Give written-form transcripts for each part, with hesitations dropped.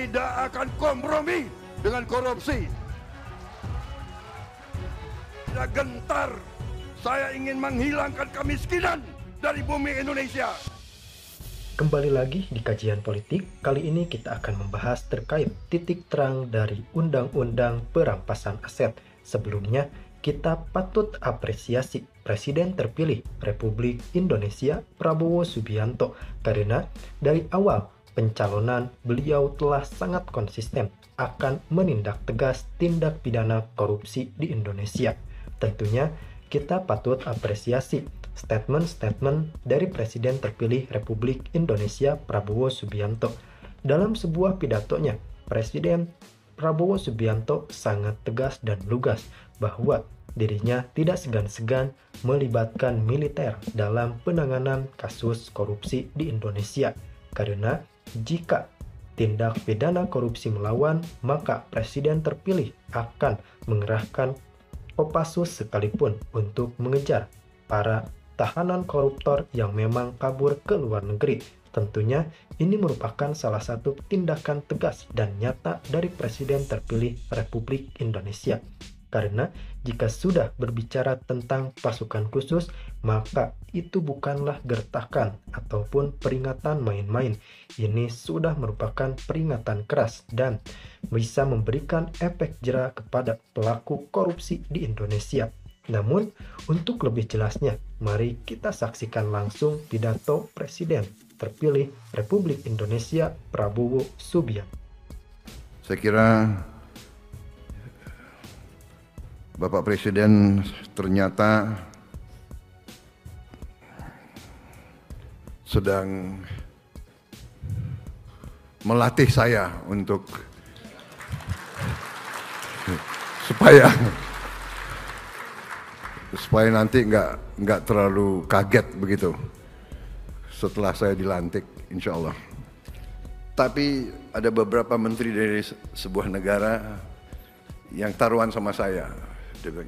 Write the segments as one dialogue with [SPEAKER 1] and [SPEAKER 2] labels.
[SPEAKER 1] tidak akan kompromi dengan korupsi. Tidak gentar, saya ingin menghilangkan kemiskinan dari bumi Indonesia.
[SPEAKER 2] Kembali lagi di kajian politik, kali ini kita akan membahas terkait titik terang dari Undang-Undang Perampasan Aset. Sebelumnya, kita patut apresiasi Presiden terpilih Republik Indonesia Prabowo Subianto karena dari awal pencalonan beliau telah sangat konsisten akan menindak tegas tindak pidana korupsi di Indonesia. Tentunya kita patut apresiasi statement-statement dari Presiden terpilih Republik Indonesia Prabowo Subianto. Dalam sebuah pidatonya, Presiden Prabowo Subianto sangat tegas dan lugas bahwa dirinya tidak segan-segan melibatkan militer dalam penanganan kasus korupsi di Indonesia. Karena jika tindak pidana korupsi melawan, maka Presiden terpilih akan mengerahkan Kopassus sekalipun untuk mengejar para tahanan koruptor yang memang kabur ke luar negeri. Tentunya ini merupakan salah satu tindakan tegas dan nyata dari Presiden terpilih Republik Indonesia. Karena jika sudah berbicara tentang pasukan khusus, maka itu bukanlah gertakan ataupun peringatan main-main. Ini sudah merupakan peringatan keras dan bisa memberikan efek jera kepada pelaku korupsi di Indonesia. Namun, untuk lebih jelasnya, mari kita saksikan langsung pidato Presiden terpilih Republik Indonesia Prabowo Subianto.
[SPEAKER 1] Saya kira Bapak Presiden ternyata sedang melatih saya untuk supaya nanti nggak terlalu kaget begitu setelah saya dilantik, insya Allah. Tapi ada beberapa menteri dari sebuah negara yang taruhan sama saya.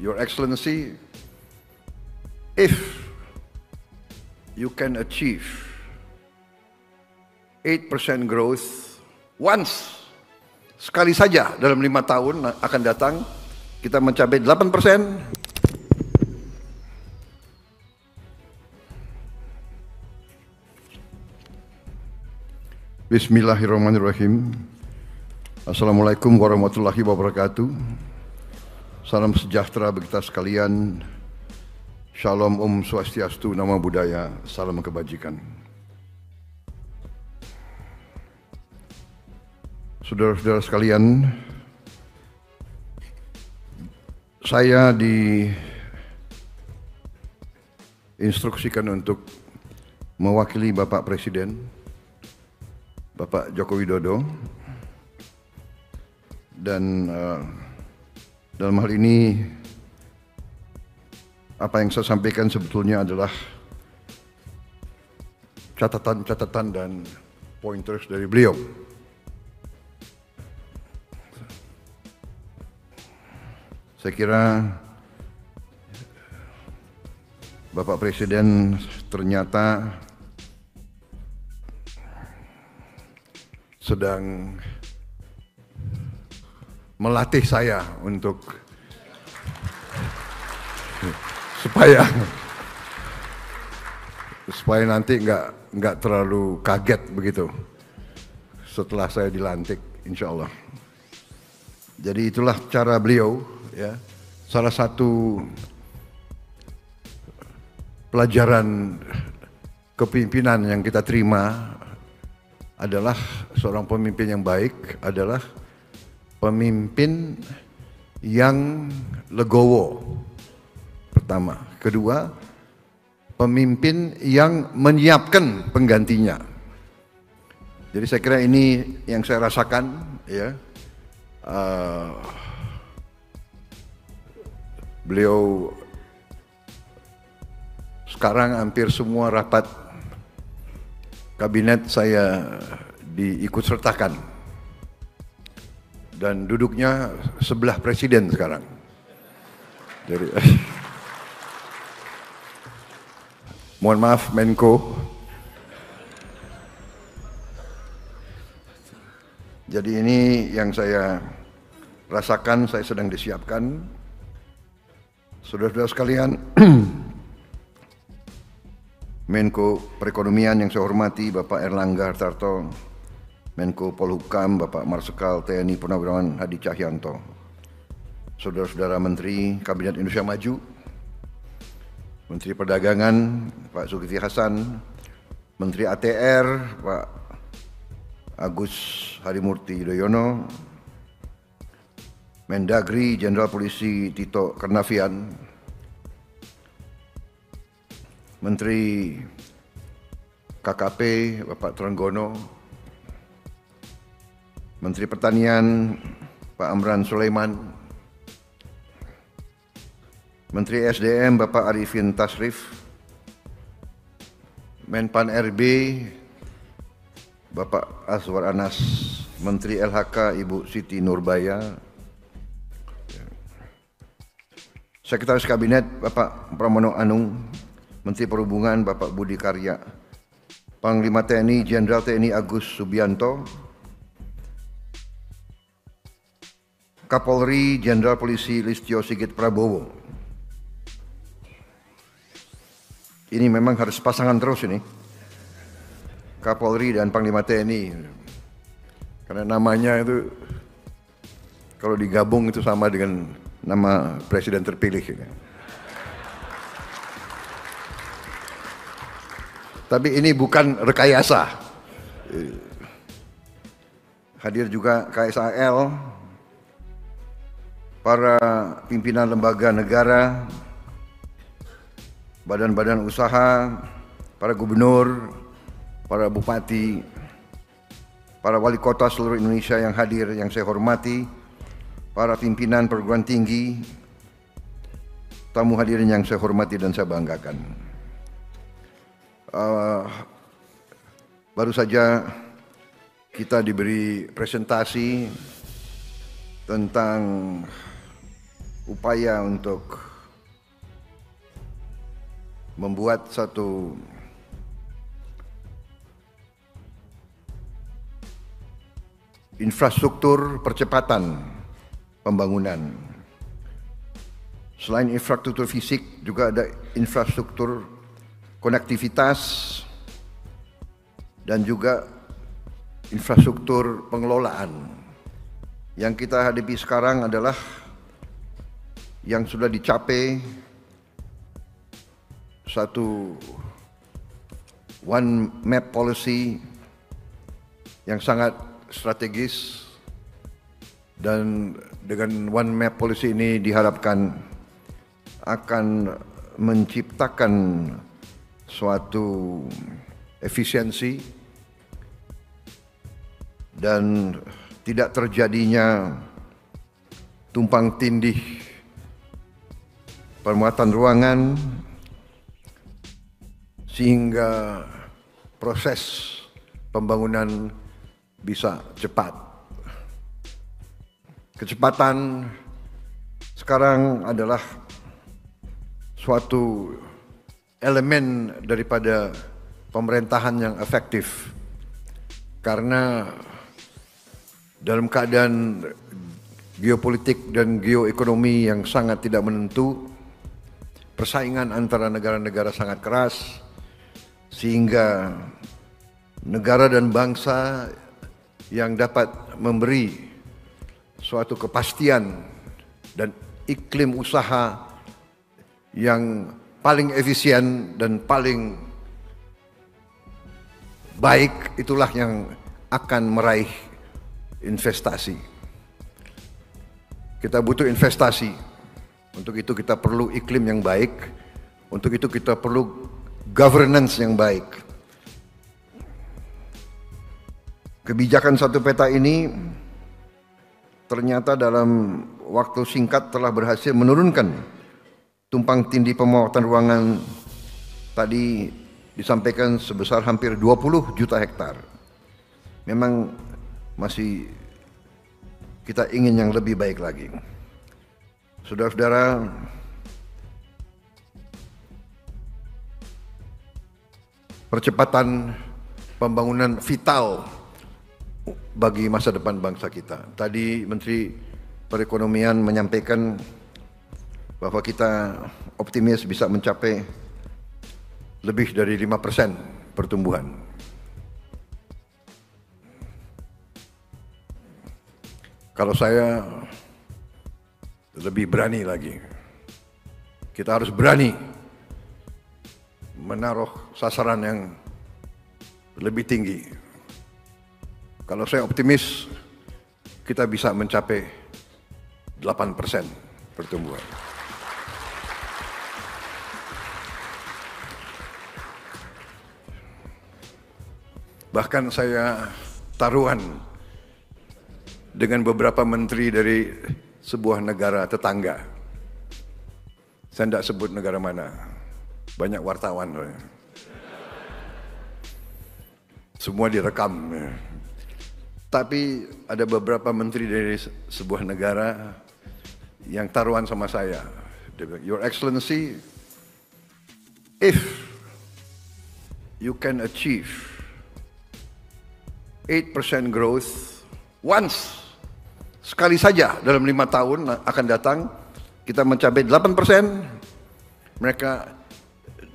[SPEAKER 1] Your Excellency, if you can achieve 8% growth once, sekali saja dalam 5 tahun akan datang, kita mencapai 8%, Bismillahirrahmanirrahim. Assalamualaikum warahmatullahi wabarakatuh. Salam sejahtera bagi kita sekalian. Shalom Om Swastiastu, Namo Buddhaya, salam kebajikan. Saudara-saudara sekalian, saya diinstruksikan untuk mewakili Bapak Presiden, Bapak Joko Widodo, dan dalam hal ini apa yang saya sampaikan sebetulnya adalah catatan-catatan dan pointers dari beliau. Saya kira Bapak Presiden ternyata sedang melatih saya untuk supaya nanti nggak terlalu kaget begitu setelah saya dilantik, insya Allah. Jadi itulah cara beliau, ya. Salah satu pelajaran kepemimpinan yang kita terima adalah seorang pemimpin yang baik adalah pemimpin yang legowo, pertama. Kedua, pemimpin yang menyiapkan penggantinya. Jadi saya kira ini yang saya rasakan, ya. Beliau sekarang hampir semua rapat kabinet saya diikut sertakan. Dan duduknya sebelah presiden sekarang. Jadi, mohon maaf Menko, Jadi ini yang saya rasakan, saya sedang disiapkan. Saudara-saudara sekalian, Menko Perekonomian yang saya hormati Bapak Erlangga Hartarto, Menko Polhukam Bapak Marsikal TNI Purnawirawan Hadi Cahyanto, saudara-saudara Menteri Kabinet Indonesia Maju, Menteri Perdagangan Pak Zulkifli Hasan, Menteri ATR Pak Agus Harimurti Yudhoyono, Mendagri Jenderal Polisi Tito Karnavian, Menteri KKP Bapak Trenggono, Menteri Pertanian Pak Amran Sulaiman, Menteri SDM Bapak Arifin Tasrif, Menpan RB Bapak Azwar Anas, Menteri LHK Ibu Siti Nurbaya, Sekretaris Kabinet Bapak Pramono Anung, Menteri Perhubungan Bapak Budi Karya, Panglima TNI Jenderal TNI Agus Subianto, Kapolri Jenderal Polisi Listio Sigit Prabowo. Ini memang harus pasangan terus ini, Kapolri dan Panglima TNI, karena namanya itu kalau digabung itu sama dengan nama presiden terpilih. Tapi ini bukan rekayasa. Hadir juga KSAL, para pimpinan lembaga negara, badan-badan usaha, para gubernur, para bupati, para wali kota seluruh Indonesia yang hadir yang saya hormati, para pimpinan perguruan tinggi, tamu hadirin yang saya hormati dan saya banggakan. Baru saja kita diberi presentasi tentang upaya untuk membuat satu infrastruktur percepatan pembangunan. Selain infrastruktur fisik, juga ada infrastruktur konektivitas dan juga infrastruktur pengelolaan. Yang kita hadapi sekarang adalah yang sudah dicapai satu one map policy yang sangat strategis, dan dengan one map policy ini diharapkan akan menciptakan suatu efisiensi dan tidak terjadinya tumpang tindih permuatan ruangan, sehingga proses pembangunan bisa cepat. Kecepatan sekarang adalah suatu elemen daripada pemerintahan yang efektif, karena dalam keadaan geopolitik dan geoekonomi yang sangat tidak menentu, persaingan antara negara-negara sangat keras, sehingga negara dan bangsa yang dapat memberi suatu kepastian dan iklim usaha yang paling efisien dan paling baik, itulah yang akan meraih investasi. Kita butuh investasi. Untuk itu kita perlu iklim yang baik. Untuk itu kita perlu governance yang baik. Kebijakan satu peta ini ternyata dalam waktu singkat telah berhasil menurunkan tumpang tindih pemotongan ruangan tadi disampaikan sebesar hampir 20 juta hektar. Memang masih kita ingin yang lebih baik lagi. Saudara-saudara, percepatan pembangunan vital bagi masa depan bangsa kita. Tadi Menteri Perekonomian menyampaikan bahwa kita optimis bisa mencapai lebih dari 5% pertumbuhan. Kalau saya lebih berani lagi. Kita harus berani menaruh sasaran yang lebih tinggi. Kalau saya optimis, kita bisa mencapai 8% pertumbuhan. Bahkan saya taruhan dengan beberapa menteri dari sebuah negara tetangga. Saya tidak sebut negara mana, banyak wartawan. Semua direkam. Tapi ada beberapa menteri dari sebuah negara yang taruhan sama saya. Your Excellency, if you can achieve 8% growth once, sekali saja dalam 5 tahun akan datang, kita mencapai 8%,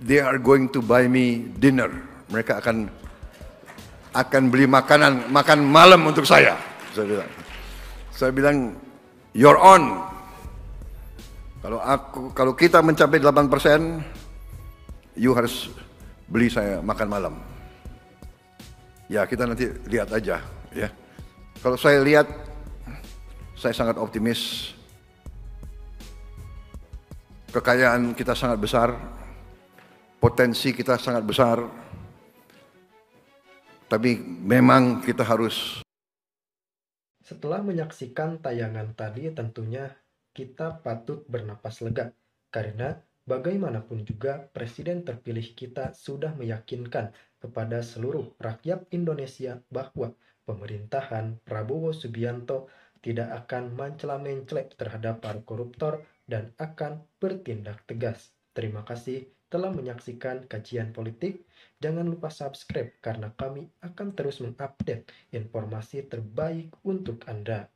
[SPEAKER 1] they are going to buy me dinner. Mereka akan beli makan malam untuk saya. Saya bilang, you're on. Kalau kita mencapai 8%, you harus beli saya makan malam. Ya, kita nanti lihat aja, ya. Kalau saya lihat, saya sangat optimis. Kekayaan kita sangat besar, potensi kita sangat besar, tapi memang kita harus.
[SPEAKER 2] Setelah menyaksikan tayangan tadi, tentunya kita patut bernapas lega, karena bagaimanapun juga Presiden terpilih kita sudah meyakinkan kepada seluruh rakyat Indonesia bahwa pemerintahan Prabowo Subianto tidak akan mencela-mencela terhadap para koruptor dan akan bertindak tegas. Terima kasih telah menyaksikan kajian politik. Jangan lupa subscribe karena kami akan terus mengupdate informasi terbaik untuk Anda.